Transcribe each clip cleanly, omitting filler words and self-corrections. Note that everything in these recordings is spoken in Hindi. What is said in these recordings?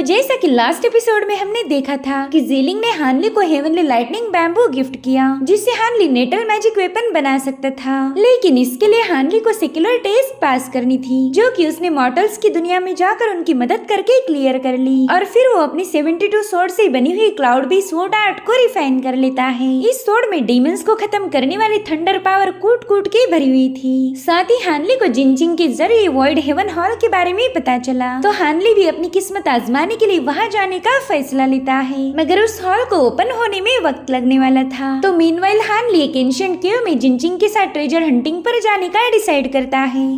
जैसा कि लास्ट एपिसोड में हमने देखा था कि ज़ीलिंग ने हानली को हेवनली लाइटनिंग बैम्बू गिफ्ट किया, जिससे हानली नेटल मैजिक वेपन बना सकता था। लेकिन इसके लिए हानली को सेक्युलर टेस्ट पास करनी थी, जो कि उसने मॉर्टल्स की दुनिया में जाकर उनकी मदद करके क्लियर कर ली। और फिर वो अपनी 72 स्वॉर्ड से बनी हुई क्लाउड बीस्ट स्वॉर्ड आर्ट को रिफाइन कर लेता है। इस स्वॉर्ड में डीमंस को खत्म करने वाली थंडर पावर कूट कूट के भरी हुई थी। साथ ही हानली को जिनजिंग के जरिए वॉइड हेवन हॉल के बारे में पता चला, तो हानली भी अपनी किस्मत आजमाने के लिए वहां जाने का फैसला लेता है। मगर उस हॉल को ओपन होने में वक्त लगने वाला था। तो मीनवाइल हानली एक एंशिएंट केव में जिनजिंग के साथ ट्रेजर हंटिंग पर जाने का डिसाइड करता है।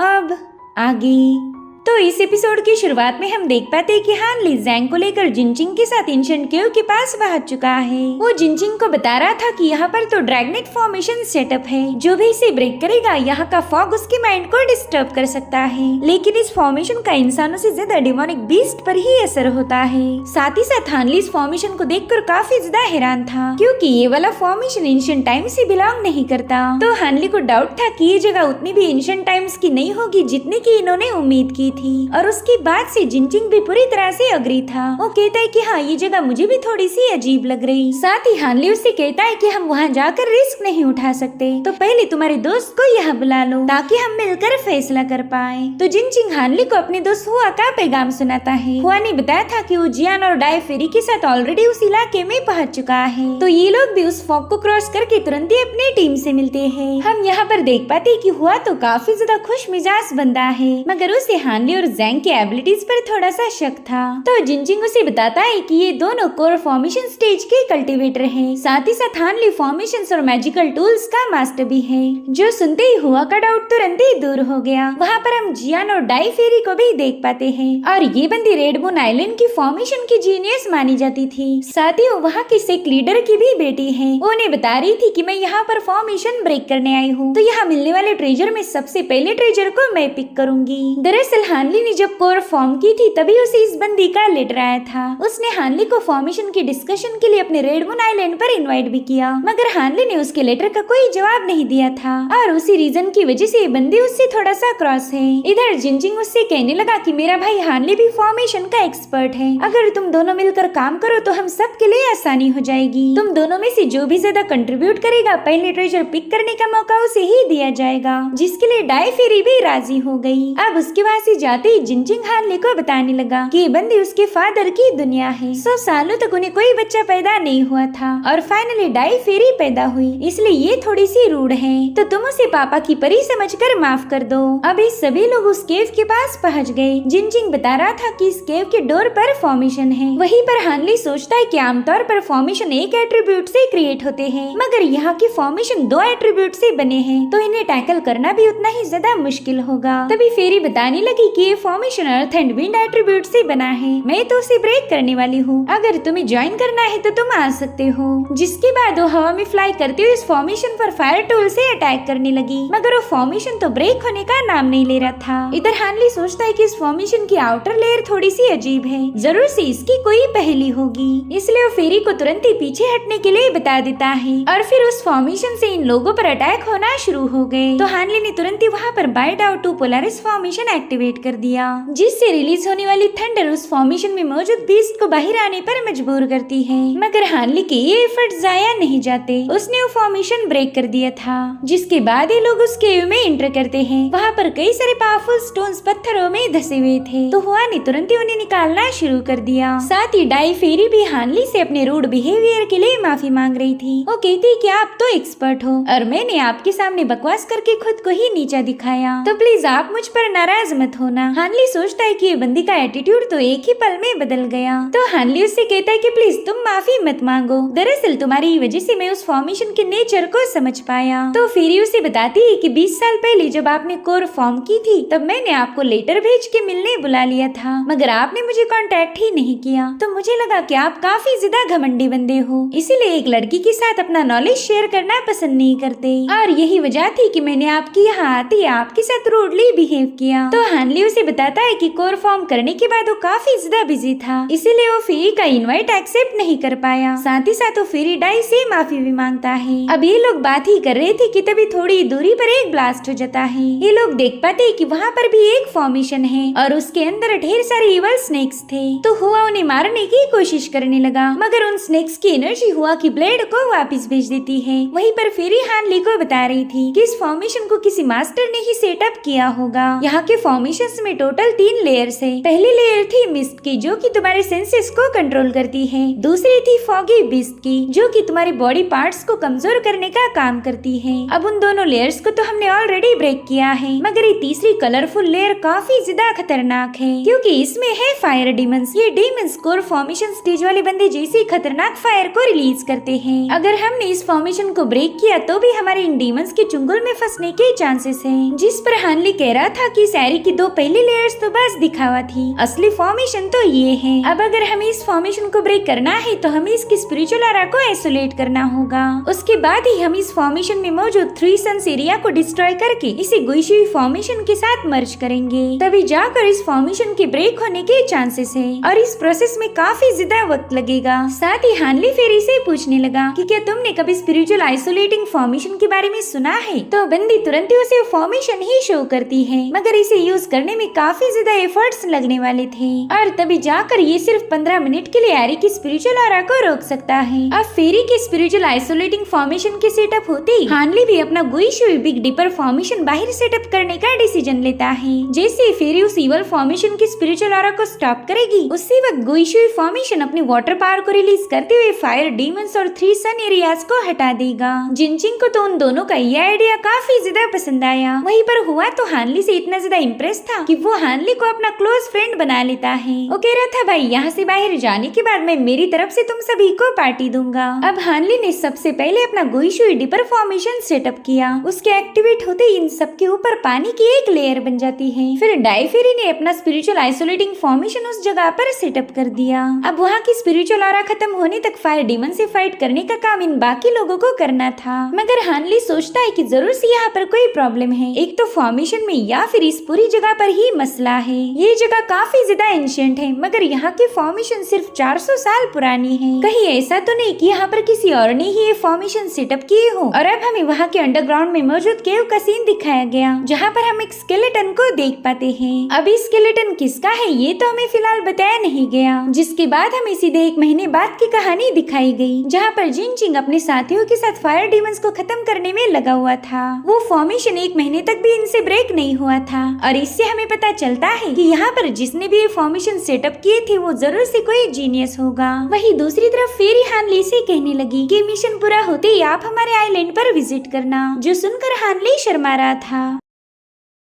अब आगे तो इस एपिसोड की शुरुआत में हम देख पाते हैं कि हानली जैंग को लेकर जिनजिंग के साथ एंशिएंट केव के पास पहुंच चुका है। वो जिनजिंग को बता रहा था कि यहाँ पर तो ड्रैगनेट फॉर्मेशन सेटअप है, जो भी इसे ब्रेक करेगा यहाँ का फॉग उसके माइंड को डिस्टर्ब कर सकता है। लेकिन इस फॉर्मेशन का इंसानों से ज्यादा डिमोनिक बीस्ट पर ही असर होता है। साथ ही साथ हानली इस फॉर्मेशन को देखकर काफी ज्यादा हैरान था, क्योंकि ये वाला फॉर्मेशन एंशिएंट टाइम से बिलोंग नहीं करता। तो हानली को डाउट था कि ये जगह उतनी भी एंशिएंट टाइम्स की नहीं होगी जितनी की इन्होंने उम्मीद की थी। और उसके बाद से जिनजिंग भी पूरी तरह से अग्री था। वो कहता है कि हाँ, ये जगह मुझे भी थोड़ी सी अजीब लग रही। साथ ही हानली उससे कहता है कि हम वहाँ जाकर रिस्क नहीं उठा सकते, तो पहले तुम्हारे दोस्त को यहाँ बुला लो ताकि हम मिलकर फैसला कर पाए। तो जिनजिंग हानली को अपने दोस्त हुआ का पैगाम सुनाता है। हुआ ने बताया था कि वो जियान और डाई फेरी के साथ ऑलरेडी उस इलाके में पहुँच चुका है। तो ये लोग भी उस फॉग को क्रॉस करके तुरंत ही अपनी टीम से मिलते हैं। हम यहाँ पर देख पाते हैं कि हुआ तो काफी ज्यादा खुश मिजाज बंदा है, मगर उसे हानली और जैंग की एबिलिटीज पर थोड़ा सा शक था। तो जिनजिंग उसे बताता है कि ये दोनों कोर फॉर्मेशन स्टेज के कल्टीवेटर हैं। साथ ही साथ हानली फॉर्मेशंस और मैजिकल टूल्स का मास्टर भी है, जो सुनते ही हुआ का डाउट तुरंत ही दूर हो गया। वहाँ पर हम जियान और डाई फेरी को भी देख पाते हैं। और ये बंदी रेड मून आइलैंड की फॉर्मेशन की जीनियस मानी जाती थी। साथ ही वो वहाँ की सेक लीडर की भी बेटी है। वो उन्हें बता रही थी कि मैं यहाँ पर फॉर्मेशन ब्रेक करने आई हूँ, तो यहाँ मिलने वाले ट्रेजर में सबसे पहले ट्रेजर को मैं पिक करूंगी। दरअसल हानली ने जब कोर फॉर्म की थी तभी उसे इस बंदी का लेटर आया था। उसने हानली को फॉर्मेशन की डिस्कशन के लिए अपने रेड मून आइलैंड पर इनवाइट भी किया, मगर हानली ने उसके लेटर का कोई जवाब नहीं दिया था। और उसी रीजन की वजह से ये बंदी उससे थोड़ा सा क्रॉस है। इधर जिनजिंग उससे कहने लगा कि मेरा भाई हानली भी फॉर्मेशन का एक्सपर्ट है, अगर तुम दोनों मिलकर काम करो तो हम सब के लिए आसानी हो जाएगी। तुम दोनों में से जो भी ज्यादा कंट्रीब्यूट करेगा पहले ट्रेजर पिक करने का मौका उसे ही दिया जाएगा, जिसके लिए डाई फेरी भी राजी हो गई। अब उसके वहाँ से जाते ही जिनजिंग हानली को बताने लगा कि ये बंदी उसके फादर की दुनिया है। 100 सालों तक उन्हें कोई बच्चा पैदा नहीं हुआ था और फाइनली डाई फेरी पैदा हुई, इसलिए ये थोड़ी सी रूड है, तो तुम उसे पापा की परी समझकर माफ कर दो। अभी सभी लोग उस केव के पास पहुंच गए। जिनजिंग बता रहा था कि इस केव के डोर पर फॉर्मेशन है। वहीं पर हानली सोचता है कि आमतौर पर फॉर्मेशन एक एट्रीब्यूट से क्रिएट होते हैं, मगर यहाँ की फॉर्मेशन 2 एट्रीब्यूट से बने हैं, तो इन्हें टैकल करना भी उतना ही ज्यादा मुश्किल होगा। तभी फेरी बताने लगी कि ये formation earth and wind attribute से बना है। मैं तो उसे ब्रेक करने वाली हूँ, अगर तुम्हें ज्वाइन करना है तो तुम आ सकते हो। जिसके बाद वो हवा में फ्लाई करते हुए इस फॉर्मेशन पर फायर टूल से अटैक करने लगी, मगर वो फॉर्मेशन तो ब्रेक होने का नाम नहीं ले रहा था। इधर हानली सोचता है कि इस फॉर्मेशन की आउटर लेयर थोड़ी सी अजीब है, जरूर से इसकी कोई पहेली होगी, इसलिए वो फेरी को तुरंत ही पीछे हटने के लिए बता देता है। और फिर उस फॉर्मेशन से इन लोगों पर अटैक होना शुरू हो गए। तो हानली ने तुरंत ही वहाँ पर बाइट आउट टू पोलारिस फॉर्मेशन एक्टिवेट कर दिया, जिससे रिलीज होने वाली थंडर उस फॉर्मेशन में मौजूद बीस्ट को बाहर आने पर मजबूर करती है। मगर हानली के ये एफर्ट जाया नहीं जाते, उसने वो फॉर्मेशन ब्रेक कर दिया था। जिसके बाद ये लोग उस केव में एंटर करते हैं। वहाँ पर कई सारे पावरफुल स्टोन्स पत्थरों में धसे हुए थे, तो हुआ ने तुरंत ही उन्हें निकालना शुरू कर दिया। साथ ही डाई फेरी भी हानली से अपने रूड बिहेवियर के लिए माफी मांग रही थी। वो कहती कि आप तो एक्सपर्ट हो और मैंने आपके सामने बकवास करके खुद को ही नीचा दिखाया, तो प्लीज आप मुझ पर नाराज मत होना। हानली सोचता है कि ये बंदी का एटीट्यूड तो एक ही पल में बदल गया। तो हानली उससे कहता है कि प्लीज तुम माफी मत मांगो, दरअसल तुम्हारी वजह से मैं उस फॉर्मेशन के नेचर को समझ पाया। तो फेरी उसे बताती है कि 20 साल पहले जब आपने कोर फॉर्म की थी तब मैंने आपको लेटर भेज के मिलने बुला लिया था, मगर आपने मुझे कांटेक्ट ही नहीं किया, तो मुझे लगा कि आप काफी ज्यादा घमंडी बंदे हो, इसीलिए एक लड़की के साथ अपना नॉलेज शेयर करना पसंद नहीं करते, और यही वजह थी कि मैंने आपकी यहाँ आते आपके साथ रूडली बिहेव किया। तो हानली हानली उसे बताता है कि कोर फॉर्म करने के बाद वो काफी ज्यादा बिजी था, इसीलिए वो फेरी का इनवाइट एक्सेप्ट नहीं कर पाया। साथ ही साथ वो फेरी डाई से माफी भी मांगता है। अब ये लोग बात ही कर रहे थे कि तभी थोड़ी दूरी पर एक ब्लास्ट हो जाता है। ये लोग देख पाते हैं कि वहाँ पर भी एक फॉर्मेशन है और उसके अंदर ढेर सारे इवल स्नेक्स थे। तो हुआ उन्हें मारने की कोशिश करने लगा, मगर उन स्नेक्स की एनर्जी हुआ की ब्लेड को वापस भेज देती है। वहीं पर फेरी हानली को बता रही थी कि इस फॉर्मेशन को किसी मास्टर ने ही सेटअप किया होगा। यहाँ के फॉर्मेशंस में टोटल 3 लेयर्स है। पहली लेयर थी मिस्ट की, जो कि तुम्हारे सेंसेस को कंट्रोल करती है। दूसरी थी फॉगी बिस्ट की, जो कि तुम्हारे बॉडी पार्ट्स को कमजोर करने का काम करती है। अब उन दोनों लेयर्स को तो हमने ऑलरेडी ब्रेक किया है, मगर ये तीसरी कलरफुल लेयर काफी ज्यादा खतरनाक है, क्योंकि इसमें है फायर डीमंस। ये डीमंस कोर फॉर्मेशन स्टेज वाले बंदे जैसे खतरनाक फायर को रिलीज करते हैं। अगर हमने इस फॉर्मेशन को ब्रेक किया तो भी हमारे इन डीमंस के चुंगल में फंसने के चांसेस हैं। जिस पर हानली कह रहा था कि सैरी की 2 पहली लेयर्स तो बस दिखावा थी, असली फॉर्मेशन तो ये है। अब अगर हमें इस फॉर्मेशन को ब्रेक करना है तो हमें इसकी स्पिरिचुअल एरा को आइसोलेट करना होगा। उसके बाद ही हम इस फॉर्मेशन में मौजूद 3 सन्स एरिया को डिस्ट्रॉय करके इसे गुइशी फॉर्मेशन के साथ मर्ज करेंगे, तभी जाकर इस फॉर्मेशन के ब्रेक होने के चांसेस है। और इस प्रोसेस में काफी ज्यादा वक्त लगेगा। साथ ही हानली फेरी से पूछने लगा कि क्या तुमने कभी स्पिरिचुअल आइसोलेटिंग फॉर्मेशन के बारे में सुना है? तो बंदी तुरंत ही उसे फॉर्मेशन ही शो करती है, मगर इसे यूज करने में काफी ज्यादा एफर्ट्स लगने वाले थे और तभी जाकर ये सिर्फ 15 मिनट के लिए एरी की स्पिरिचुअल ऑरा को रोक सकता है। अब फेरी के स्पिरिचुअल आइसोलेटिंग फॉर्मेशन के सेटअप होते ही हानली भी अपना गुइशुई बिग डिपर फॉर्मेशन बाहर सेटअप करने का डिसीजन लेता है। जैसे फेरी उस इवल फॉर्मेशन की स्पिरिचुअल ऑरा को स्टॉप करेगी, उसी वक्त गुइशुई फॉर्मेशन अपनी वाटर पावर को रिलीज करते हुए फायर डीमंस और 3 सन एरियाज को हटा देगा। जिनचिंग को तो उन दोनों का ये आइडिया काफी ज्यादा पसंद आया। वहीं पर हुआ तो हानली से इतना ज्यादा इम्प्रेस था कि वो हानली को अपना क्लोज फ्रेंड बना लेता है। वो कह रहा था, भाई यहाँ से बाहर जाने के बाद मैं मेरी तरफ से तुम सभी को पार्टी दूंगा। अब हानली ने सबसे पहले अपना गुइशुई डिपर फॉर्मेशन सेटअप किया। उसके एक्टिवेट होते ही इन सबके ऊपर पानी की एक लेयर बन जाती है। फिर डाइफेरी ने अपना स्पिरिचुअल आइसोलेटिंग फॉर्मेशन उस जगह पर सेटअप कर दिया। अब वहाँ की स्पिरिचुअल ऑरा खत्म होने तक फायर डीमन से फाइट करने का काम इन बाकी लोगों को करना था, मगर हानली सोचता है कि जरूर से यहाँ पर कोई प्रॉब्लम है। एक तो फॉर्मेशन में या फिर इस पूरी जगह पर ही मसला है। ये जगह काफी ज्यादा एंशिएंट है, मगर यहाँ की फॉर्मेशन सिर्फ 400 साल पुरानी है। कहीं ऐसा तो नहीं कि यहाँ पर किसी और ने ही ये फॉर्मेशन सेटअप किए हो। और अब हमें वहाँ के अंडरग्राउंड में मौजूद केव का सीन दिखाया गया, जहाँ पर हम एक स्केलेटन को देख पाते हैं। अब इस स्केलेटन किसका है ये तो हमें फिलहाल बताया नहीं गया। जिसके बाद हमें सीधे 1 महीने बाद की कहानी दिखाई गई, जहाँ पर जिनचिंग अपने साथियों के साथ फायर डीमंस को खत्म करने में लगा हुआ था। वो फॉर्मेशन 1 महीने तक भी इनसे ब्रेक नहीं हुआ था और इससे हमें पता चलता है कि यहाँ पर जिसने भी ये फॉर्मेशन सेटअप किए थे वो जरूर से कोई जीनियस होगा। वहीं दूसरी तरफ फेरी हानली से कहने लगी कि मिशन पूरा होते ही आप हमारे आइलैंड पर विजिट करना, जो सुनकर हानली शर्मा रहा था।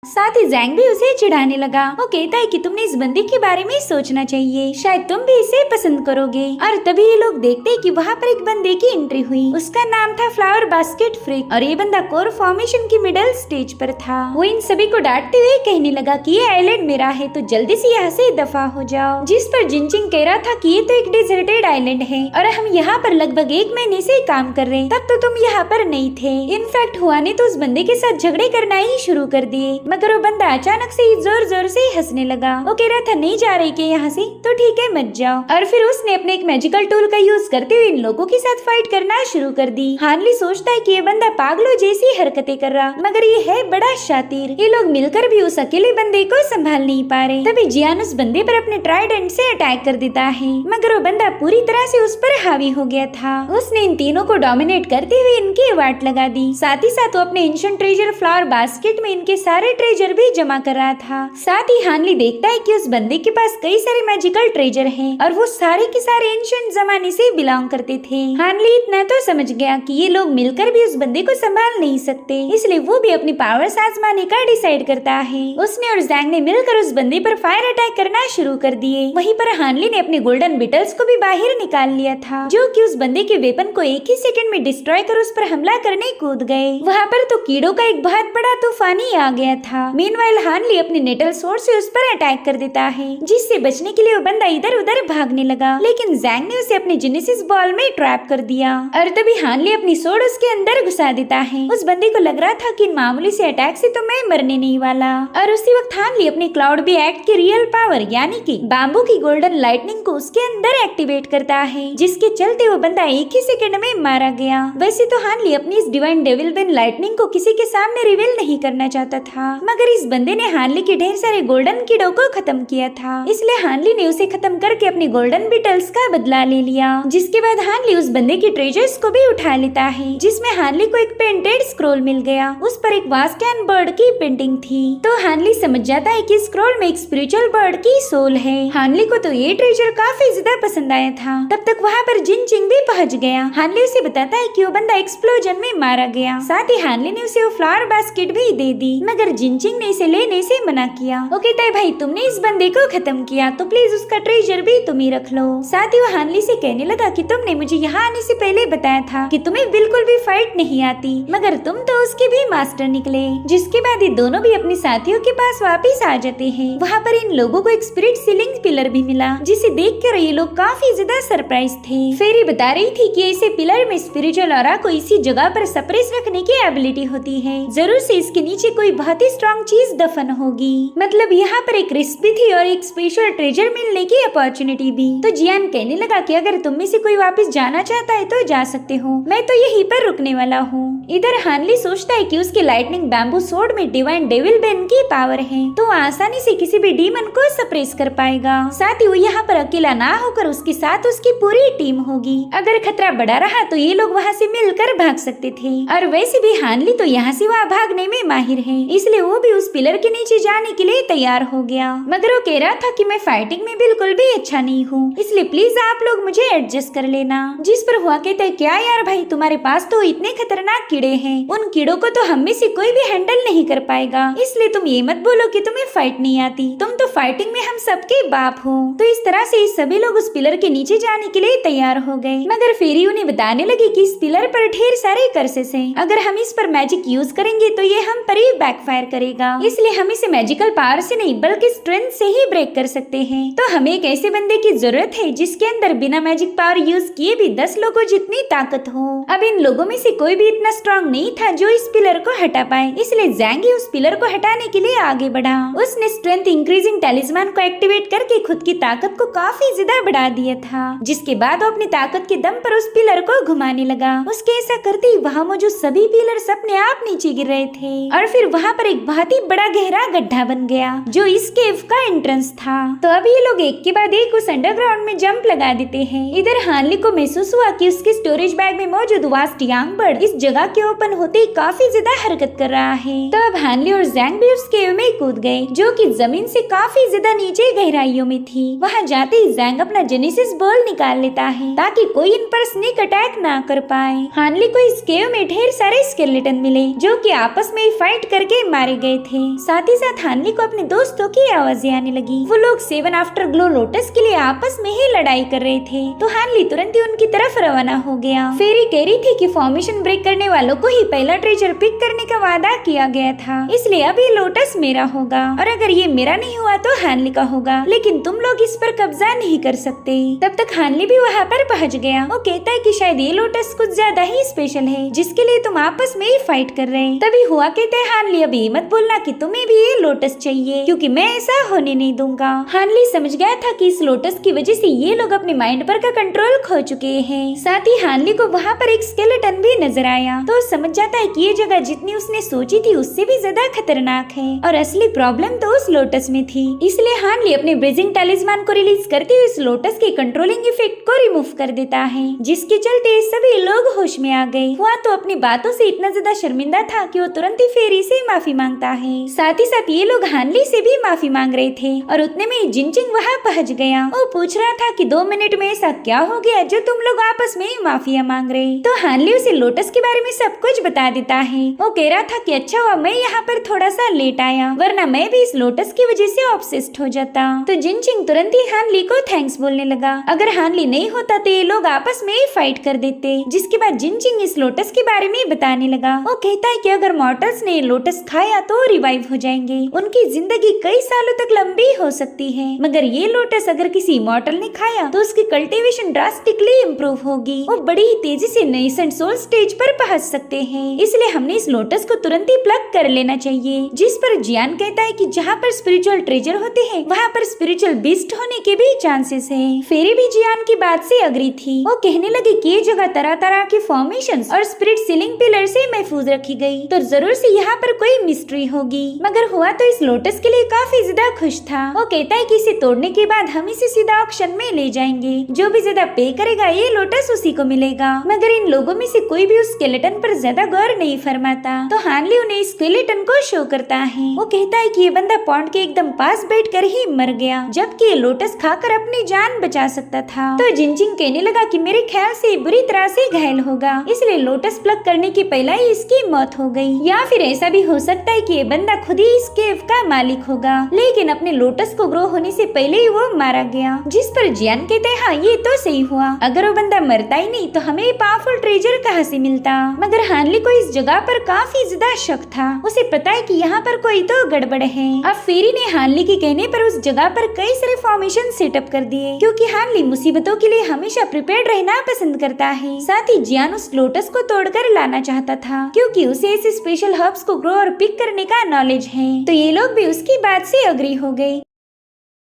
साथ ही जैंग भी उसे चिढ़ाने लगा। वो कहता है कि तुमने इस बंदे के बारे में सोचना चाहिए, शायद तुम भी इसे पसंद करोगे। और तभी ये लोग देखते हैं कि वहाँ पर एक बंदे की एंट्री हुई। उसका नाम था फ्लावर बास्केट फ्रिक और ये बंदा कोर फॉर्मेशन की मिडिल स्टेज पर था। वो इन सभी को डांटते हुए कहने लगा कि ये आइलैंड मेरा है, तो जल्दी से यहाँ से दफा हो जाओ। जिस पर जिनचिंग कह रहा था कि ये तो एक डिजर्टेड आइलैंड है और हम यहाँ पर लगभग 1 महीने से काम कर रहे हैं, तब तो तुम यहाँ पर नहीं थे। इनफैक्ट हुआ ने तो उस बंदे के साथ झगड़े करना ही शुरू कर दिए, मगर वो बंदा अचानक से जोर जोर से हंसने लगा। वो कह रहा था, नहीं जा रही के यहाँ से, तो ठीक है मत जाओ। और फिर उसने अपने एक मैजिकल टूल का यूज करते हुए इन लोगों के साथ फाइट करना शुरू कर दी। हानली सोचता है कि ये बंदा पागलों जैसी हरकतें कर रहा, मगर ये है बड़ा शातिर। ये लोग मिलकर भी उस अकेले बंदे को संभाल नहीं पा रहे। तभी जियान उस बंदे पर अपने ट्राइडेंट से अटैक कर देता है, मगर वो बंदा पूरी तरह से उस पर हावी हो गया था। उसने इन तीनों को डोमिनेट करते हुए इनकी वाट लगा दी। साथ ही साथ वो अपने एंशिएंट ट्रेजर फ्लावर बास्केट में इनके सारे ट्रेजर भी जमा कर रहा था। साथ ही हानली देखता है कि उस बंदे के पास कई सारे मैजिकल ट्रेजर हैं और वो सारे के सारे एंशिएंट जमाने से बिलोंग करते थे। हानली इतना तो समझ गया कि ये लोग मिलकर भी उस बंदे को संभाल नहीं सकते, इसलिए वो भी अपनी पावर्स आजमाने का डिसाइड करता है। उसने और जैंग ने मिलकर उस बंदे पर फायर अटैक करना शुरू कर दिए। वहीं पर हानली ने अपने गोल्डन बिटल्स को भी बाहर निकाल लिया था, जो कि उस बंदे के वेपन को एक ही सेकंड में डिस्ट्रॉय कर उस पर हमला करने कूद गए। वहाँ पर तो कीड़ों का एक बहुत बड़ा तूफान ही आ गया था। मीनवाइल हानली अपने नेटल सोर्ड से उस पर अटैक कर देता है, जिससे बचने के लिए वो बंदा इधर उधर भागने लगा, लेकिन जैंग ने उसे अपने जेनेसिस बॉल में ट्रैप कर दिया और तभी हानली अपनी सोर्ड उसके अंदर घुसा देता है। उस बंदे को लग रहा था कि मामूली से अटैक से तो मैं मरने नहीं वाला, और उसी वक्त हानली अपने क्लाउड बी एक्ट की रियल पावर यानी कि बाम्बू की गोल्डन लाइटनिंग को उसके अंदर एक्टिवेट करता है, जिसके चलते वो बंदा एक ही सेकंड में मारा गया। वैसे तो हानली अपनी इस डिवाइन डेविल बेन लाइटनिंग को किसी के सामने रिवील नहीं करना चाहता था, मगर इस बंदे ने हानली के ढेर सारे गोल्डन कीड़ों को खत्म किया था, इसलिए हानली ने उसे खत्म करके अपने गोल्डन बीटल्स का बदला ले लिया। जिसके बाद हानली उस बंदे की ट्रेजर्स को भी उठा लेता है, जिसमें हानली को एक पेंटेड स्क्रोल मिल गया। उस पर एक वास्कैन बर्ड की पेंटिंग थी, तो हानली समझ जाता है कि स्क्रोल में एक स्पिरिचुअल बर्ड की सोल है। हानली को तो ये ट्रेजर काफी ज्यादा पसंद आया था। तब तक वहाँ पर जिनचिंग भी पहुँच गया। हानली उसे बताता है कि वो बंदा एक्सप्लोजन में मारा गया। साथ ही हानली ने उसे वो फ्लावर बास्केट भी दे दी, मगर जिनचिंग ने इसे लेने से मना किया। वो कहता है भाई तुमने इस बंदे को खत्म किया तो प्लीज उसका ट्रेजर भी तुम ही रख लो। साथ ही वो हानली से कहने लगा कि तुमने मुझे यहाँ आने से पहले बताया था कि तुम्हें बिल्कुल भी फाइट नहीं आती, मगर तुम तो उसके भी मास्टर निकले। जिसके बाद ये दोनों भी अपने साथियों के पास वापिस आ जाते हैं। वहाँ पर इन लोगों को एक स्पिरिट सीलिंग पिलर भी मिला, जिसे देखकर ये लोग काफी ज्यादा सरप्राइज थे। फेरी बता रही थी कि ऐसे पिलर में स्पिरिचुअल ऑरा को इसी जगह पर सप्रेस रखने की एबिलिटी होती है। जरूर से इसके नीचे कोई बहुत ही स्ट्रॉन्ग चीज दफन होगी। मतलब यहाँ पर एक रिस्क भी थी और एक स्पेशल ट्रेजर मिलने की अपॉर्चुनिटी भी। तो जियान कहने लगा कि अगर तुम में से कोई वापस जाना चाहता है तो जा सकते हो, मैं तो यहीं पर रुकने वाला हूँ। इधर हानली सोचता है कि उसके लाइटनिंग बैम्बू सोर्ड में डिवाइन डेविल बेन की पावर है, तो आसानी से किसी भी डीमन को सप्रेस कर पाएगा। साथ ही वो यहाँ पर अकेला ना होकर उसके साथ उसकी पूरी टीम होगी। अगर खतरा बड़ा रहा तो ये लोग वहाँ से मिलकर भाग सकते थे, और वैसे भी हानली तो यहाँ से वहाँ भागने में माहिर है, इसलिए वो भी उस पिलर के नीचे जाने के लिए तैयार हो गया। मगर वो कह रहा था कि मैं फाइटिंग में बिल्कुल भी अच्छा नहीं हूँ, इसलिए प्लीज आप लोग मुझे एडजस्ट कर लेना। जिस पर हुआ कहता है क्या यार भाई तुम्हारे पास तो इतने खतरनाक कीड़े हैं, उन कीड़ों को तो हम में से कोई भी हैंडल नहीं कर पाएगा, इसलिए तुम ये मत बोलो कि तुम्हें फाइट नहीं आती, तुम तो फाइटिंग में हम सबके बाप हो। तो इस तरह से सभी लोग उस पिलर के नीचे जाने के लिए तैयार हो गए। मगर फेरी उन्हें बताने लगी कि इस पिलर पर ढेर सारे कर्सेस हैं, अगर हम इस पर मैजिक यूज करेंगे तो ये हम पर ही बैकफायर करेगा, इसलिए हम इसे मैजिकल पावर से नहीं बल्कि स्ट्रेंथ से ही ब्रेक कर सकते हैं। तो हमें एक ऐसे बंदे की जरूरत है जिसके अंदर बिना मैजिक पावर यूज किए भी 10 लोगों जितनी ताकत हो। अब इन लोगों में से कोई भी इतना स्ट्रांग नहीं था जो इस पिलर को हटा पाए, इसलिए जैंगी उस पिलर को हटाने के लिए आगे बढ़ा। उसने स्ट्रेंथ इंक्रीजिंग टैलिस्मान को एक्टिवेट करके खुद की ताकत को काफी ज्यादा बढ़ा दिया था, जिसके बाद वो अपनी ताकत के दम पर उस पिलर को घुमाने लगा। उसके ऐसा करते ही वहाँ मौजूद सभी पिलर्स अपने आप नीचे गिर रहे थे, और फिर वहाँ पर एक बहुत ही बड़ा गहरा गड्ढा बन गया जो इस केव का एंट्रेंस था। तो अब ये लोग एक के बाद एक उस अंडरग्राउंड में जंप लगा देते हैं। इधर हानली को महसूस हुआ कि उसके स्टोरेज बैग में मौजूद वास्ट यांग बर्ड इस जगह के ओपन होते ही काफी ज्यादा हरकत कर रहा है। तो अब हानली और जैंग भी उस केव में कूद गए, जो कि जमीन से काफी ज्यादा नीचे गहराइयों में थी। वहाँ जाते ही जैंग अपना जेनेसिस बॉल निकाल लेता है ताकि कोई इन पर स्नेक अटैक ना कर पाए। हानली को इस केव में ढेर सारे स्केलेटन मिले जो कि आपस में फाइट करके मारे गए थे। साथ ही साथ हानली को अपने दोस्तों की आवाजें आने लगी। वो लोग 7 आफ्टर ग्लो लोटस के लिए आपस में ही लड़ाई कर रहे थे, तो हानली तुरंत ही उनकी तरफ रवाना हो गया। फेरी कह रही थी कि फॉर्मेशन ब्रेक करने वालों को ही पहला ट्रेजर पिक करने का वादा किया गया था, इसलिए अब ये लोटस मेरा होगा, और अगर ये मेरा नहीं हुआ तो हानली का होगा, लेकिन तुम लोग इस पर कब्जा नहीं कर सकते। तब तक हानली भी वहाँ पर पहुँच गया। वो कहता है कि शायद ये लोटस कुछ ज्यादा ही स्पेशल है जिसके लिए तुम आपस में ही फाइट कर रहे हैं। तभी हुआ कहते हैं हानली अब ये मत बोलना कि तुम्हें भी ये लोटस चाहिए, क्योंकि मैं ऐसा होने नहीं दूंगा। हानली समझ गया था कि इस लोटस की वजह से ये लोग अपने माइंड पर का कंट्रोल खो चुके हैं। साथ ही हानली को वहाँ पर एक स्केलेटन भी नजर आया, तो समझ जाता है कि ये जगह जितनी उसने सोची थी उससे भी ज्यादा खतरनाक है, और असली प्रॉब्लम तो उस लोटस में थी। इसलिए हानली अपने ब्रेजिंग टैलिस्मान को रिलीज करते हुए इस लोटस के कंट्रोलिंग इफेक्ट को रिमूव कर देता है, जिसके चलते सभी लोग होश में आ गए। हुआ तो अपनी बातों से इतना ज्यादा शर्मिंदा था कि वो तुरंत ही फेरी से माफी मांगता है। साथ ही साथ ये लोग हानली से भी माफी मांग रहे थे, और उतने में जिनचिंग वहाँ पहुँच गया। वो पूछ रहा था कि 2 मिनट में ऐसा क्या हो गया जो तुम लोग आपस में माफिया मांग रहे। तो हानली उसे लोटस के बारे में सब कुछ बता देता है। वो कह रहा था कि अच्छा हुआ मैं यहाँ पर थोड़ा सा लेट आया, वरना मैं भी इस लोटस की वजह से ऑब्सेस्ड हो जाता। तो जिनचिंग तुरंत ही हानली को थैंक्स बोलने लगा। अगर हानली नहीं होता तो ये लोग आपस में ही फाइट कर देते। जिसके बाद जिनचिंग इस लोटस के बारे में बताने लगा। वो कहता है कि अगर मॉर्टल्स ने लोटस खाया किया तो रिवाइव हो जाएंगे। उनकी जिंदगी कई सालों तक लंबी हो सकती है। मगर ये लोटस अगर किसी इमॉर्टल ने खाया तो उसकी कल्टीवेशन ड्रास्टिकली इम्प्रूव होगी। वो बड़ी ही तेजी से नेसेंट सोल स्टेज पर पहुंच सकते हैं। इसलिए हमने इस लोटस को तुरंत ही प्लग कर लेना चाहिए। जिस पर जियान कहता है कि जहाँ पर स्पिरिचुअल ट्रेजर होते हैं वहाँ पर स्पिरिचुअल बीस्ट होने के भी चांसेस है। फेरी भी जियान की बात से अग्री थी। वो कहने लगी कि ये जगह तरह तरह के फॉर्मेशंस और स्पिरिट सीलिंग पिलर से महफूज रखी गई, तो जरूर से यहाँ पर कोई मिस्ट्री होगी। मगर हुआ तो इस लोटस के लिए काफी ज्यादा खुश था। वो कहता है कि इसे तोड़ने के बाद हम इसे सीधा ऑक्शन में ले जाएंगे। जो भी ज्यादा पे करेगा ये लोटस उसी को मिलेगा। मगर इन लोगों में से कोई भी उस स्केलेटन पर ज्यादा गौर नहीं फरमाता। तो हानली उन्हें स्केलेटन को शो करता है। वो कहता है कि ये बंदा पॉन्ड के एकदम पास बैठकर ही मर गया, जबकि ये लोटस खाकर अपनी जान बचा सकता था। तो जिनजिंग कहने लगा कि मेरे ख्याल से बुरी तरह से घायल होगा, इसलिए लोटस प्लग करने के पहले ही इसकी मौत हो गई। या फिर ऐसा भी हो सकता है कि ये बंदा खुद ही इस केव का मालिक होगा, लेकिन अपने लोटस को ग्रो होने से पहले ही वो मारा गया। जिस पर जियान कहते हैं हाँ ये तो सही हुआ, अगर वो बंदा मरता ही नहीं तो हमें पावरफुल ट्रेजर कहाँ से मिलता। मगर हानली को इस जगह पर काफी ज्यादा शक था। उसे पता है कि यहाँ पर कोई तो गड़बड़ है। अब फेरी ने हानली के कहने पर उस जगह पर कई सारे फॉर्मेशन सेटअप कर दिए, क्योंकि हानली मुसीबतों के लिए हमेशा प्रिपेयर्ड रहना पसंद करता है। साथ ही जियान उस लोटस को तोड़कर लाना चाहता था, क्योंकि उसे ऐसे स्पेशल हर्ब्स को ग्रो और पिक करने का नॉलेज है। तो ये लोग भी उसकी बात से अग्री हो गए।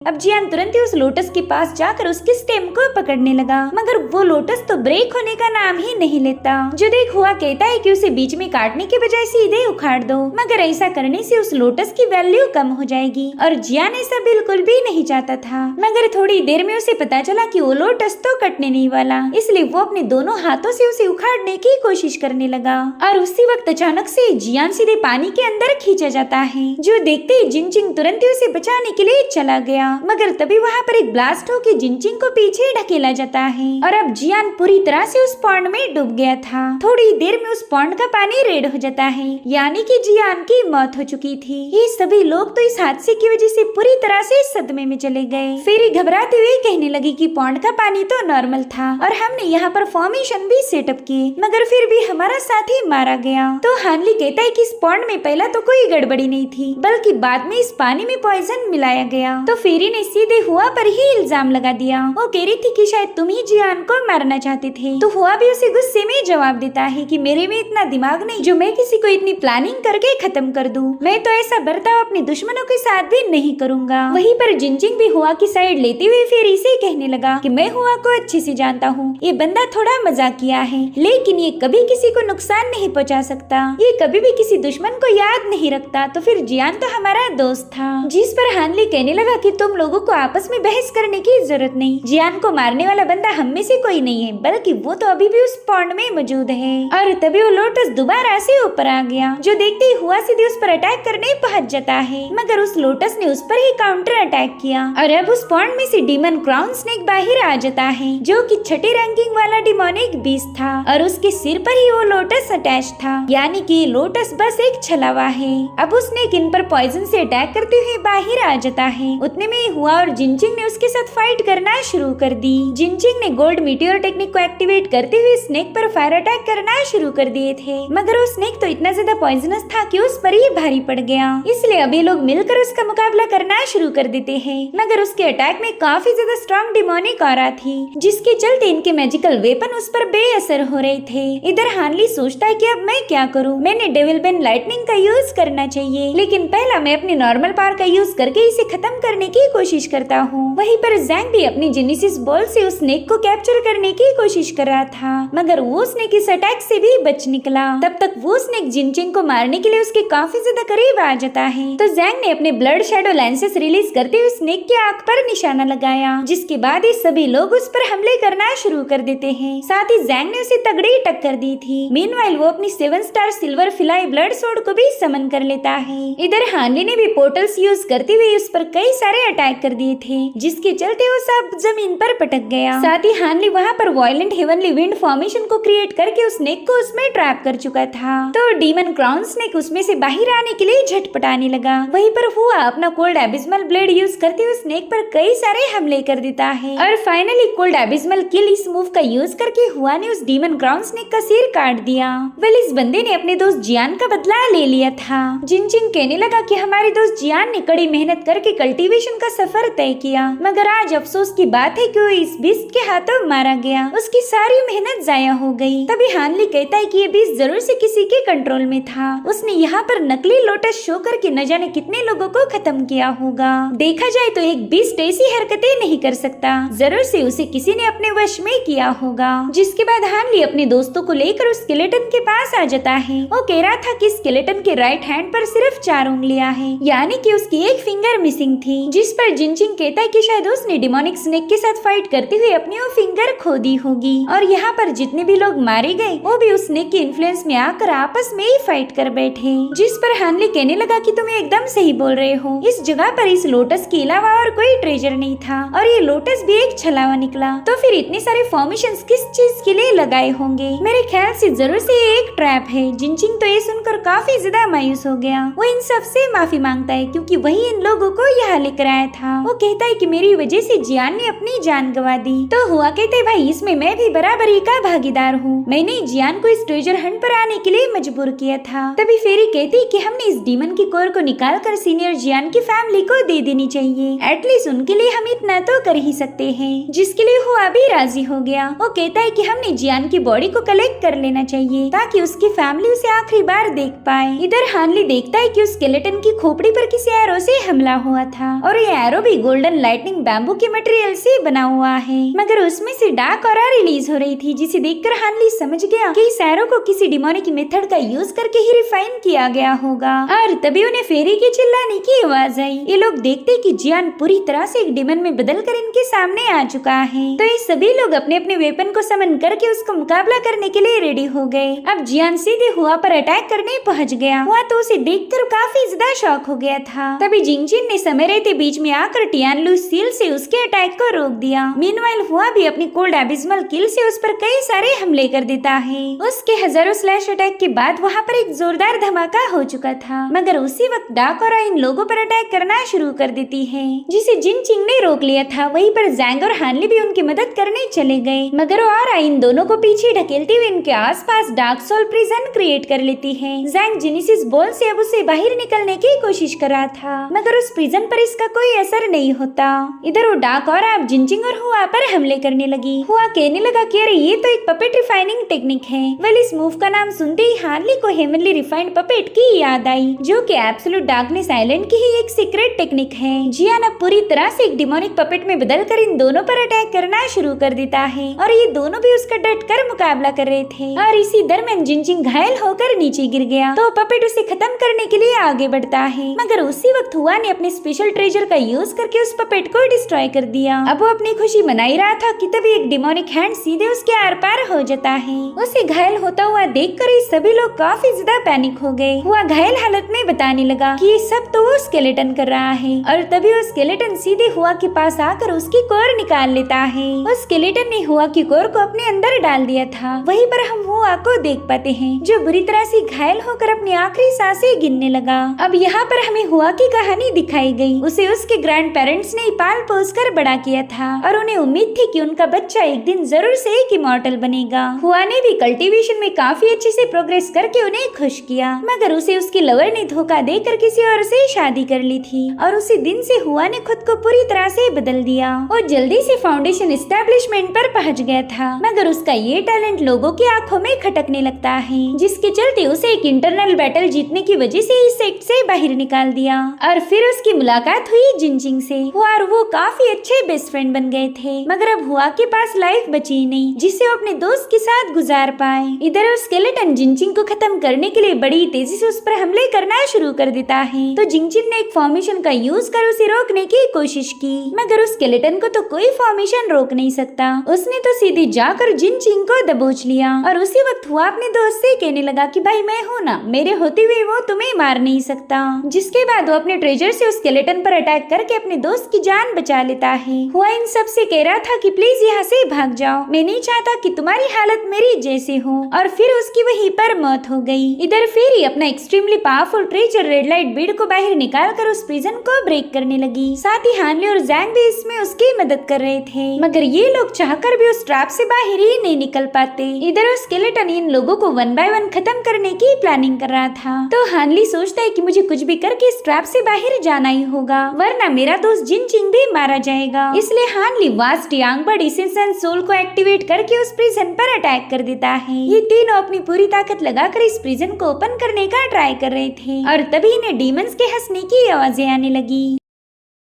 अब जियान तुरंत ही उस लोटस के पास जाकर उसके स्टेम को पकड़ने लगा, मगर वो लोटस तो ब्रेक होने का नाम ही नहीं लेता। जो देख हुआ कहता है कि उसे बीच में काटने के बजाय सीधे उखाड़ दो, मगर ऐसा करने से उस लोटस की वैल्यू कम हो जाएगी। और जियान ऐसा बिल्कुल भी नहीं चाहता था। मगर थोड़ी देर में उसे पता चला कि वो लोटस तो कटने नहीं वाला, इसलिए वो अपने दोनों हाथों से उसे उखाड़ने की कोशिश करने लगा। और उसी वक्त अचानक से जियान सीधे पानी के अंदर खींचा जाता है। जो देखते ही जिनजिंग तुरंत ही उसे बचाने के लिए चला गया, मगर तभी वहाँ पर एक ब्लास्ट होकर जिनजिंग को पीछे ढकेला जाता है। और अब जियान पूरी तरह से उस पॉन्ड में डूब गया था। थोड़ी देर में उस पॉन्ड का पानी रेड हो जाता है, यानी कि जियान की मौत हो चुकी थी। ये सभी लोग तो इस हादसे की वजह से पूरी तरह से सदमे में चले गए। फेरी घबराते हुए कहने लगी कि पॉन्ड का पानी तो नॉर्मल था और हमने यहाँ पर फॉर्मेशन भी सेटअप किए, मगर फिर भी हमारा साथी मारा गया। तो हानली कहता है कि इस पॉन्ड में पहला तो कोई गड़बड़ी नहीं थी, बल्कि बाद में इस पानी में पॉइजन मिलाया गया। तो फेरी ने सीधे हुआ पर ही इल्जाम लगा दिया। वो कह रही थी कि शायद तुम ही जियान को मारना चाहते थे। तो हुआ भी उसे गुस्से में जवाब देता है कि मेरे में इतना दिमाग नहीं जो मैं किसी को इतनी प्लानिंग करके खत्म कर दूं। मैं तो ऐसा बर्ताव अपने दुश्मनों के साथ भी नहीं करूंगा। वहीं पर जिनजिंग भी हुआ की साइड लेते हुए फेरी से कहने लगा कि मैं हुआ को अच्छे से जानता हूँ, ये बंदा थोड़ा मजाकिया है, लेकिन ये कभी किसी को नुकसान नहीं पहुँचा सकता। ये कभी भी किसी दुश्मन को याद नहीं रखता, तो फिर जियान तो हमारा दोस्त था। जिस पर हानली कहने लगा कि तुम लोगों को आपस में बहस करने की जरूरत नहीं। जियान को मारने वाला बंदा हम में से कोई नहीं है, बल्कि वो तो अभी भी उस पॉन्ड में मौजूद है। और तभी वो लोटस दोबारा से ऊपर आ गया। जो देखते ही हुआ सीधे उस पर अटैक करने पहुंच जाता है, मगर उस लोटस ने उस पर ही काउंटर अटैक किया। और अब उस पॉन्ड में से डीमन क्राउन स्नेक बाहर आ जाता है, जो कि छठी रैंकिंग वाला डिमोनिक बीस्ट था, और उसके सिर पर ही वो लोटस अटैच था, यानी कि लोटस बस एक छलावा है। अब उस स्नेक इन पर पॉइजन से अटैक करते हुए बाहर आ जाता है। उतने में हुआ और जिनजिंग ने उसके साथ फाइट करना शुरू कर दी। जिनजिंग ने गोल्ड मीटियोर टेक्निक को एक्टिवेट करते हुए स्नेक पर फायर अटैक करना शुरू कर दिए थे, मगर वो स्नेक तो इतना ज्यादा पॉइजनस था कि उस पर ही भारी पड़ गया। इसलिए अभी लोग मिलकर उसका मुकाबला करना शुरू कर देते हैं, मगर उसके अटैक में काफी ज्यादा स्ट्रॉन्ग डिमोनिक ऑरा थी, जिसके चलते इनके मैजिकल वेपन उस पर बेअसर हो रहे थे। इधर हानली सोचता है कि अब मैं क्या करूं, मैंने डेविल बेन लाइटनिंग का यूज करना चाहिए, लेकिन पहला मैं अपनी नॉर्मल पावर का यूज करके इसे खत्म करने की कोशिश करता हूँ। वहीं पर जैंग भी अपनी जेनेसिस बॉल से उस स्नेक को कैप्चर करने की कोशिश कर रहा था, मगर वो स्नेक इस अटैक से भी बच निकला। तब तक वो स्नेक जिनजिंग को मारने के लिए उसके काफी ज्यादा करीब आ जाता है। तो जैंग ने अपने ब्लड शैडो लेंसेस रिलीज करते हुए स्नेक के आंख पर निशाना लगाया, जिसके बाद ये सभी लोग उस पर हमले करना शुरू कर देते हैं। साथ ही जैंग ने उसे तगड़ी टक्कर दी थी। मीनवाइल वो अपनी 7 स्टार सिल्वर फिलाई ब्लड सोर्ड को भी समन कर लेता है। इधर हानली ने भी पोर्टल्स यूज करते हुए उस पर कई सारे अटैक कर दिए थे, जिसके चलते वो सब जमीन पर पटक गया। साथ ही हानली वहाँ पर वायलेंट हेवनली विंड फॉर्मेशन को क्रिएट करके उस स्नेक को उसमें ट्रैप कर चुका था। तो डीमन क्राउन स्नेक उसमें से बाहर आने के लिए झटपटाने लगा। वहीं पर हुआ अपना कोल्ड एबिस्मल ब्लेड यूज करते हुए स्नेक पर कई सारे हमले कर देता है और फाइनली कोल्ड एबिस्मल किल इस मूव का यूज करके हुआ ने उस डीमन क्राउन स्नेक का सिर काट दिया। वेल इस बंदे ने अपने दोस्त जियान का बदला ले लिया था। जिनचिंग कहने लगा कि हमारे दोस्त जियान ने कड़ी मेहनत करके कल्टीवेशन का सफर तय किया, मगर आज अफसोस की बात है कि वो इस बीस्ट के हाथों मारा गया। उसकी सारी मेहनत जाया हो गई। तभी हानली कहता है कि ये बीस्ट जरूर से किसी के कंट्रोल में था। उसने यहाँ पर नकली लोटस शो करके न जाने कितने लोगों को खत्म किया होगा। देखा जाए तो एक बीस्ट ऐसी हरकतें नहीं कर सकता, जरूर से उसे किसी ने अपने वश में किया होगा। जिसके बाद हानली अपने दोस्तों को लेकर उस स्केलेटन के पास आ जाता है। वो कह रहा था कि स्केलेटन के राइट हैंड पर सिर्फ 4 उंगलियां हैं, यानी कि उसकी एक फिंगर मिसिंग थी। जिस पर जिनचिंग कहता है कि शायद उसने डिमोनिक स्नेक के साथ फाइट करते हुए अपनी वो फिंगर खो दी होगी और यहाँ पर जितने भी लोग मारे गए वो भी उस स्नेक के इन्फ्लुएंस में आकर आपस में ही फाइट कर बैठे। जिस पर हानली कहने लगा कि तुम एकदम सही बोल रहे हो, इस जगह पर इस लोटस के अलावा और कोई ट्रेजर नहीं था और ये लोटस भी एक छलावा निकला। तो फिर इतने सारे फॉर्मेशंस किस चीज के लिए लगाए होंगे? मेरे ख्याल से जरूर से ये एक ट्रैप है। जिनचिंग तो ये सुनकर काफी ज्यादा मायूस हो गया। वो इन सब से माफी मांगता है क्योंकि वही इन लोगों को यहाँ लेकर आया था। वो कहता है कि मेरी वजह से जियान ने अपनी जान गंवा दी। तो हुआ कहते भाई इसमें मैं भी बराबरी का भागीदार हूँ। मैंने जियान को इस ट्रेजर हंट पर आने के लिए मजबूर किया था। तभी फेरी कहती कि हमने इस डीमन की कोर को निकाल कर सीनियर जियान की फैमिली को दे देनी चाहिए। एटलीस्ट उनके लिए हम इतना तो कर ही सकते हैं। जिसके लिए हुआ भी राजी हो गया। वो कहता है कि हमने जियान की बॉडी को कलेक्ट कर लेना चाहिए ताकि उसकी फैमिली उसे आखिरी बार देख पाए। इधर हानली देखता है कि उस स्केलेटन की खोपड़ी पर किसी एरो से हमला हुआ था और ये एरो भी गोल्डन लाइटनिंग बैम्बू के मटेरियल से बना हुआ है, मगर उसमें से डार्क ऑरा रिलीज हो रही थी, जिसे देखकर हानली समझ गया कि इस एरो को किसी डिमोनिक मेथड का यूज करके ही रिफाइन किया गया होगा। और तभी उन्हें फेरी के चिल्लाने की आवाज आई। ये लोग देखते कि जियान पूरी तरह से एक डिमन में बदलकर इनके सामने आ चुका है। तो ये सभी लोग अपने अपने वेपन को समन करके उसका मुकाबला करने के लिए रेडी हो गए। अब जियान सीधे हुआ पर अटैक करने पहुंच गया। हुआ तो उसे देखकर काफी ज्यादा शॉक हो गया था। तभी जिंगजिन ने समय रहते बीच में आकर टियानलू सील से उसके अटैक को रोक दिया। मीनवाइल हुआ भी अपनी कोल्ड एबिस्मल किल से उस पर कई सारे हमले कर देता है। उसके हजारों स्लैश अटैक के बाद वहाँ पर एक जोरदार धमाका हो चुका था, मगर उसी वक्त डार्क ऑरा इन लोगों पर अटैक करना शुरू कर देती है, जिसे जिनचिंग ने रोक लिया था। वहीं पर जैंग और हानली भी उनकी मदद करने चले गए, मगर ऑरा इन दोनों को पीछे ढकेलते हुए इनके आसपास डार्क सोल प्रिजन क्रिएट कर लेती है। जैंग जेनेसिस बॉल से अब उसे बाहर निकलने की कोशिश कर रहा था, मगर उस प्रिजन पर इसका कोई असर नहीं होता। इधर वो डार्क ऑरा अब जिनचिंग और हुआ पर हमले करने लगी। हुआ कहने लगा कि अरे ये तो एक पपेट रिफाइनिंग टेक्निक है। वेल इस मूव का नाम सुनते ही हानली को हेवनली रिफाइंड पपेट की याद आई, जो कि एब्सोल्यूट डार्कनेस आइलैंड की ही एक सीक्रेट टेक्निक है। जियान अब पूरी तरह से एक डिमोनिक पपेट में बदलकर इन दोनों पर अटैक करना शुरू कर देता है और ये दोनों भी उसका डटकर मुकाबला कर रहे थे। और इसी दरमियान जिनचिंग घायल होकर नीचे गिर गया, तो पपेट उसे खत्म करने के लिए आगे बढ़ता है, मगर उसी वक्त हुआ ने अपने स्पेशल ट्रेजर का यूज करके उस पपेट को डिस्ट्रॉय कर दिया। अब वो अपनी खुशी मना ही रहा था कि तभी एक डिमोनिक हैंड सीधे उसके आर पार हो जाता है। उसे घायल होता हुआ देखकर ये सभी लोग काफी ज्यादा पैनिक हो गए। हुआ घायल हालत में बताने लगा कि ये सब तो वो स्केलेटन कर रहा है और तभी वो स्केलेटन सीधे हुआ के पास आकर उसकी कोर निकाल लेता है। उस स्केलेटन ने हुआ की कोर को अपने अंदर डाल दिया था। वहीं पर हम हुआ को देख पाते हैं, जो बुरी तरह से घायल होकर अपनी आखिरी सांसें गिनने लगा। अब यहाँ पर हमें हुआ की कहानी दिखाई गई। उसे उसके ग्रैंड पेरेंट्स ने पाल पोस कर बड़ा किया था और उन्हें उम्मीद थी कि उनका बच्चा एक दिन जरूर से एक इमॉर्टल बनेगा। हुआ ने भी कल्टीवेशन में काफी अच्छे से प्रोग्रेस करके उन्हें खुश किया, मगर उसे उसके लवर ने धोखा देकर किसी और से शादी कर ली थी और उसी दिन से हुआ ने खुद को पूरी तरह से बदल दिया। वो जल्दी से फाउंडेशन एस्टेब्लिशमेंट पर पहुंच गया था, मगर उसका ये टैलेंट लोगों की आंखों में खटकने लगता है, जिसके चलते उसे एक इंटरनल बैटल जीतने की वजह से इस सेक्ट से बाहर निकाल दिया। और फिर उसकी मुलाकात हुई जिनचिंग से। हुआ और वो काफी अच्छे बेस्ट फ्रेंड बन गए थे, मगर अब हुआ के पास लाइफ बची नहीं जिसे वो अपने दोस्त के साथ गुजार पाए। इधर उस स्केलेटन जिनचिंग को खत्म करने के लिए बड़ी तेजी से उस पर हमले करना शुरू कर देता है। तो जिनचिंग ने एक फॉर्मेशन का यूज कर उसे रोकने की कोशिश की, मगर उस स्केलेटन को तो कोई फॉर्मेशन रोक नहीं सकता। उसने तो सीधे जाकर जिनचिंग को दबोच लिया और उसी वक्त हुआ अपने दोस्त से कहने लगा कि भाई मैं हूँ ना, मेरे होते हुए वो तुम्हें मार नहीं सकता। जिसके बाद वो अपने ट्रेजर से उस स्केलेटन पर अटैक करके अपने दोस्त की जान बचा लेता है। हुआ इन सब से कह रहा था कि प्लीज यहाँ से भाग जाओ, मैं नहीं चाहता कि तुम्हारी हालत मेरी जैसे हो। और फिर उसकी वहीं पर मौत हो गई। इधर फेरी अपना extremely powerful treasure red light Beed को बाहर निकाल कर उस प्रिजन को ब्रेक करने लगी। साथ ही हानली और जैंग भी इसमें उसकी मदद कर रहे थे, मगर ये लोग चाहकर भी उस ट्रैप से बाहर ही नहीं निकल पाते। इधर उस स्केलेटन इन लोगों को 1 बाय 1 खत्म करने की प्लानिंग कर रहा था। तो हानली सोचता है कि मुझे कुछ भी करके इस ट्रैप से बाहर जाना ही होगा, वरना मेरा दोस्त जिनचिंग भी मारा जाएगा। इसलिए हानली vast yang bird essence and soul को एक्टिवेट करके उस प्रिजन पर अटैक कर देता है। ये तीनों अपनी पूरी ताकत लगाकर इस प्रिजन को ओपन करने का ट्राई कर रहे थे और तभी इन्हें डीमंस के हंसने की आवाजें आने लगी।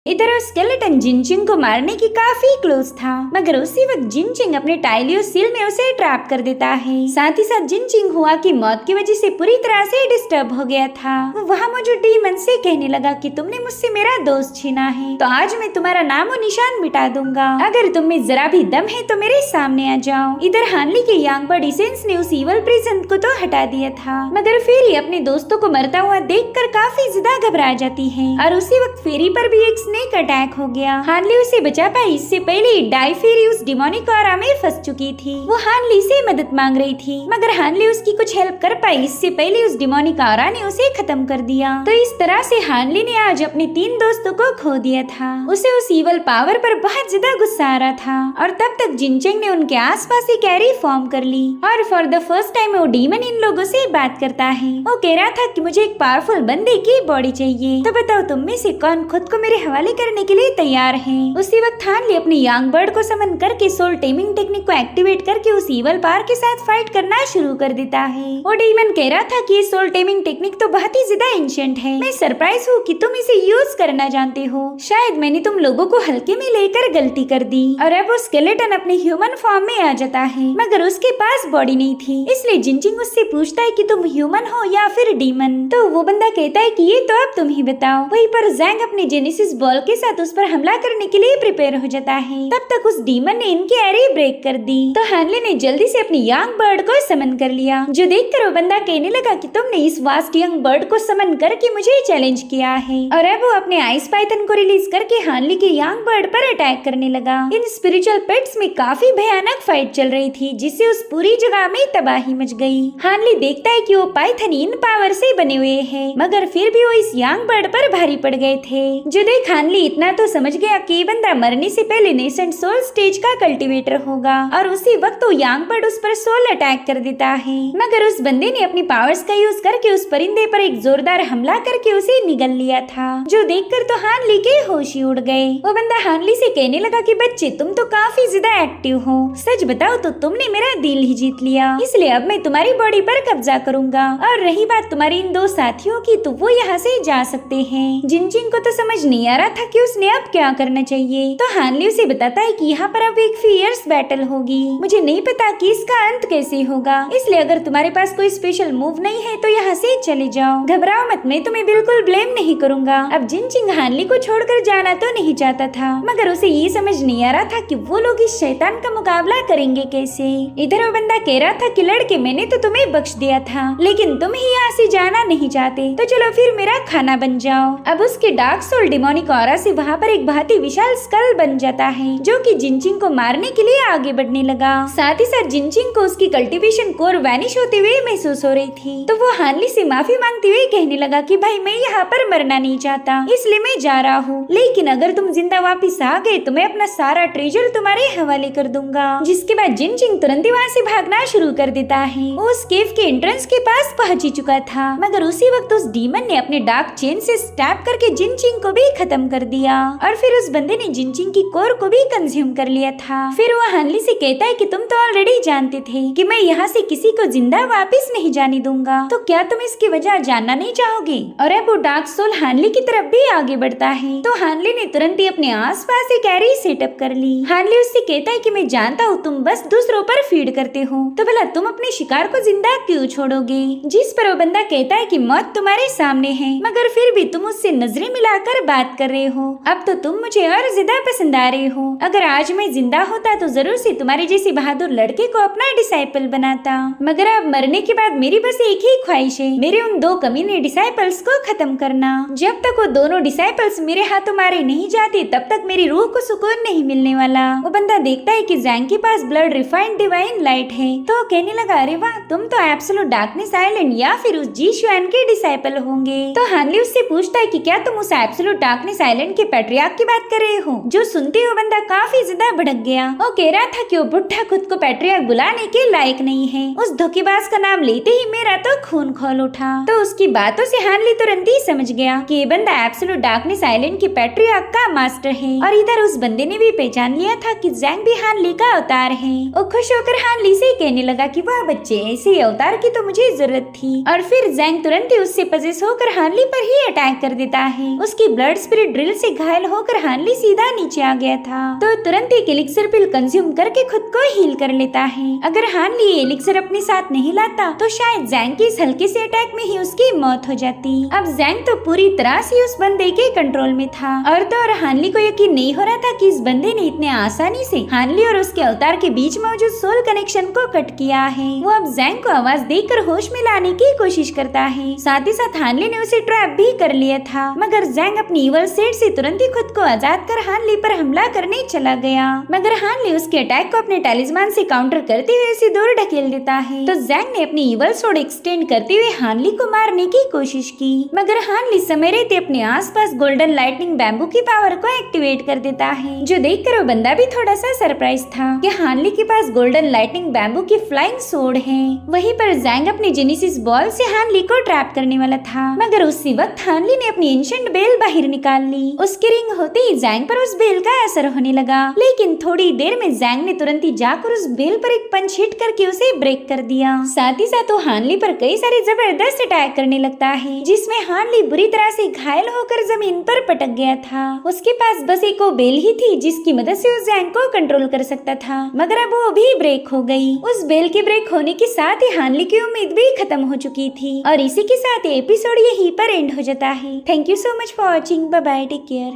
इधर स्केलेटन जिनचिंग को मारने की काफी क्लोज था, मगर उसी वक्त जिनचिंग अपने टाइलियो सील में उसे ट्रैप कर देता है। साथ ही साथ जिनचिंग हुआ की मौत की वजह से पूरी तरह से डिस्टर्ब हो गया था। वो वहाँ मौजूद डीमन से कहने लगा कि तुमने मुझसे मेरा दोस्त छीना है, तो आज मैं तुम्हारा नाम और निशान मिटा दूंगा। अगर तुम में जरा भी दम है तो मेरे सामने आ जाओ। इधर हानली के यांग बर्ड एसेंस ने उस इवल प्रिजन को तो हटा दिया था, मगर फेरी अपने दोस्तों को मरता हुआ देखकर काफी ज्यादा घबरा जाती है। और उसी वक्त फेरी पर भी एक स्नेक अटैक हो गया। हानली उसे बचा पाई, इससे पहले डाई फेरी उस डिमोनिक ऑरा में फंस चुकी थी। वो हानली से मदद मांग रही थी, मगर हानली उसकी कुछ हेल्प कर पाई, इससे पहले उस डिमोनिक ऑरा ने उसे खत्म कर दिया। तो इस तरह से हानली ने आज अपने 3 दोस्तों को खो दिया था। उसे उस ईवल पावर पर बहुत ज्यादा गुस्सा आ रहा था और तब तक जिनचेंग ने उनके आसपास ही कैरी फॉर्म कर ली और फॉर द फर्स्ट टाइम वो डीमन इन लोगों से बात करता है। वो कह रहा था कि मुझे एक पावरफुल बंदे की बॉडी चाहिए, तो बताओ तुम में से कौन खुद को मेरे हवाले करने के लिए तैयार है। उसी वक्त हानली अपने यांग बर्ड को समन करके सोल टेमिंग टेक्निक को एक्टिवेट करके उस ईवल पावर के साथ फाइट करना शुरू कर देता है। वो डीमन कह रहा था कि ये सोल टेमिंग टेक्निक तो बहुत ही ज्यादा एंशिएंट है, मैं सरप्राइज हूँ कि तुम इसे यूज करना जानते हो। शायद मैंने तुम लोगों को हल्के में लेकर गलती कर दी। और अब वो स्केलेटन अपने ह्यूमन फॉर्म में आ जाता है, मगर उसके पास बॉडी नहीं थी, इसलिए जिनचिंग उससे पूछता है कि तुम ह्यूमन हो या फिर डीमन। तो वो बंदा कहता है कि ये तो अब तुम ही बताओ। वहीं पर जैंग अपने जेनेसिस बॉल के साथ उस पर हमला करने के लिए प्रिपेयर हो जाता है। तब तक उस डीमन ने इनकी एरे ब्रेक कर दी, तो हानली ने जल्दी से अपनी यंग बर्ड को समन कर लिया, जो देखकर वो बंदा कहने लगा कि तुमने इस वास्ट यंग बर्ड को समन करके मुझे चैलेंज किया है। और अब वो अपने आइस पाइथन को रिलीज करके हानली के यंग बर्ड पर अटैक करने लगा। इन स्पिरिचुअल पेट्स में काफी भयानक फाइट चल रही थी, जिससे उस पूरी जगह में तबाही मच गई। हानली देखता है कि वो पाइथन इन पावर से बने हुए हैं, मगर फिर भी वो इस यंग बर्ड पर भारी पड़ गए थे। जो देख हानली इतना तो समझ गया कि ये बंदा मरने से पहले नेसेंट सोल स्टेज का कल्टीवेटर होगा, और उसी वक्त वो यांग बर्ड उस पर सोल अटैक कर देता है। मगर उस बंदे ने अपनी पावर्स का यूज करके उस परिंदे पर एक जोरदार हमला करके उसे निगल लिया था, जो देखकर तो हानली के होश ही उड़ गए। वो बंदा हानली से कहने लगा कि बच्चे तुम तो काफी ज्यादा एक्टिव हो, सच बताओ तो तुमने मेरा दिल ही जीत लिया, इसलिए अब मैं तुम्हारी बॉडी पर कब्जा करूंगा। और रही बात तुम्हारी इन 2 साथियों की, तो वो यहाँ से जा सकते हैं। जिनचिंग को तो समझ नहीं आ रहा था कि उसने अब क्या करना चाहिए, तो हानली उसे बताता है कि यहाँ पर अब एक फियर्स बैटल होगी, मुझे नहीं पता कि इसका अंत कैसे होगा, इसलिए अगर तुम्हारे पास कोई स्पेशल मूव नहीं है तो यहाँ से चले जाओ, घबराओ मत, मैं तुम्हें बिल्कुल ब्लेम नहीं करूंगा। अब जिनचिंग हानली को छोड़कर जाना तो नहीं चाहता था, मगर उसे ये समझ नहीं आ रहा था कि वो लोग इस शैतान का मुकाबला करेंगे कैसे। इधर वो बंदा कह रहा था कि लड़के मैंने तो तुम्हें बख्श दिया था, लेकिन तुम ही यहाँ से जाना नहीं चाहते, तो चलो फिर मेरा खाना बन जाओ। अब उसके डार्क सोल डिमोनिक ऑरा से वहाँ पर एक बहुत ही विशाल स्कल बन जाता है, जो कि जिनचिंग को मारने के लिए आगे बढ़ने लगा। साथ ही साथ जिनचिंग को उसकी कल्टीवेशन कोर वैनिश होते हुए महसूस हो रही थी, तो वो हानली से माफी मांगते हुए कहने लगा कि भाई मैं यहाँ पर मरना नहीं चाहता, इसलिए मैं जा रहा हूँ, लेकिन अगर तुम जिंदा वापिस आ गए तो मैं अपना सारा ट्रेजर तुम्हारे हवाले कर दूंगा। जिसके बाद जिनचिंग तुरंत ही वहाँ से भागना शुरू कर देता है। वो उस केव के एंट्रेंस के पास पहुंच ही चुका था, मगर उसी वक्त उस डीमन ने अपने डार्क चेन से स्टैप करके जिनचिंग को भी खत्म कर दिया, और फिर उस बंदे ने जिनचिंग की कोर को भी कंज्यूम कर लिया था। फिर वो हानली से कहता है कि तुम तो ऑलरेडी जानते थे कि मैं यहाँ से किसी को जिंदा वापस नहीं जाने दूंगा, तो क्या तुम इसकी वजह जानना नहीं चाहोगे। और अब वो डार्क सोल हानली की तरफ भी आगे बढ़ता है, तो हानली ने तुरंत ही अपने आसपास एक कैरी सेटअप कर ली। हानली उससे कहता है कि मैं जानता हूँ तुम बस दूसरों पर फीड करते हो, तो भला तुम अपने शिकार को जिंदा क्यों छोड़ोगे। जिस पर वो बंदा कहता है कि मौत तुम्हारे सामने है, मगर फिर भी तुम उससे नजरें मिलाकर बात कर रहे रहे हो। अब तो तुम मुझे और ज्यादा पसंद आ रहे हो। अगर आज मैं जिंदा होता तो जरूर से तुम्हारे जैसे बहादुर लड़के को अपना डिसाइपल बनाता, मगर अब मरने के बाद मेरी बस एक ही ख्वाहिश है, मेरे उन 2 कमीने डिसाइपल्स को खत्म करना। जब तक वो दोनों डिसाइपल्स मेरे हाथों मारे नहीं जाते तब तक मेरी रूह को सुकून नहीं मिलने वाला। वो बंदा देखता है कि जैंग के पास ब्लड रिफाइंड डिवाइन लाइट है तो कहने लगा, अरे वाह, तुम तो एब्सोल्यूट डार्कनेस आइलैंड या फिर उस जी शुआन के डिसाइपल होंगे। तो हानली उससे पूछता है कि क्या तुम उस एब्सोल्यूट डार्कनेस आइलैंड के पैट्रियार्क की बात कर रहे हो। जो सुनते वो बंदा काफी ज्यादा भड़क गया। वो कह रहा था कि वो बुढ़ा खुद को पैट्रियार्क बुलाने के लायक नहीं है। उस धोखेबाज का नाम लेते ही मेरा तो खून खौल उठा। तो उसकी बातों से हानली तुरंत ही समझ गया कि ये बंदा एब्सोल्यूट डार्कनेस आइलैंड के पैट्रियार्क का मास्टर है। और इधर उस बंदे ने भी पहचान लिया था कि जैंग भी हानली का अवतार है। वो खुश होकर हानली से कहने लगा कि वाह बच्चे, ऐसे अवतार की तो मुझे जरूरत थी। और फिर जैंग तुरंत ही उससे पजेस होकर हानली पर ही अटैक कर देता है। उसकी ब्लड स्पिरिट ड्रिल से घायल होकर हानली सीधा नीचे आ गया था। तो तुरंत ही एलिक्सर पिल कंज्यूम करके खुद को हील कर लेता है। अगर हानली एलिक्सर अपने साथ नहीं लाता तो शायद जैंग के इस हल्के से अटैक में ही उसकी मौत हो जाती। अब जैंग तो पूरी तरह से उस बंदे के कंट्रोल में था और तो और हानली को यकीन नहीं हो रहा था कि इस बंदे ने इतने आसानी से हानली और उसके अवतार के बीच मौजूद सोल कनेक्शन को कट किया है। वो अब जैंग को आवाज देकर होश में लाने की कोशिश करता है। साथ ही साथ हानली ने उसे ट्रैप भी कर लिया था, मगर जैंग अपनी इवल सेट से तुरंत ही खुद को आजाद कर हानली पर हमला करने चला गया। मगर हानली उसके अटैक को अपने टैलिस्मान से काउंटर करते हुए उसे दूर ढकेल देता है। तो जैंग ने अपनी इवल सोड एक्सटेंड करते हुए हानली को मारने की कोशिश की, मगर हानली समय रहते अपने आसपास गोल्डन लाइटनिंग बैम्बू की पावर को एक्टिवेट कर देता है, जो देखकर वो बंदा भी थोड़ा सा सरप्राइज था कि हानली के पास गोल्डन लाइटनिंग बैम्बू की फ्लाइंग सोड है। वहीं पर जैंग अपने जेनेसिस बॉल से हानली को ट्रैप करने वाला था, मगर उसी वक्त हानली ने अपनी एंशिएंट बेल बाहर निकाल ली। उसके रिंग होते ही जैंग पर उस बेल का असर होने लगा, लेकिन थोड़ी देर में जैंग ने तुरंत ही जाकर उस बेल पर एक पंच हिट करके उसे ब्रेक कर दिया। साथ ही साथ वो हानली पर कई सारे जबरदस्त अटैक करने लगता है, जिसमें हानली बुरी तरह से घायल होकर जमीन पर पटक गया था। उसके पास बस एक वो बेल ही थी जिसकी मदद से उस जैंग को कंट्रोल कर सकता था, मगर अब वो भी ब्रेक हो गई। उस बेल के ब्रेक होने के साथ ही हानली की उम्मीद भी खत्म हो चुकी थी और इसी के साथ एपिसोड यहीं पर एंड हो जाता है। Thank you so much for watching. Bye bye, take care.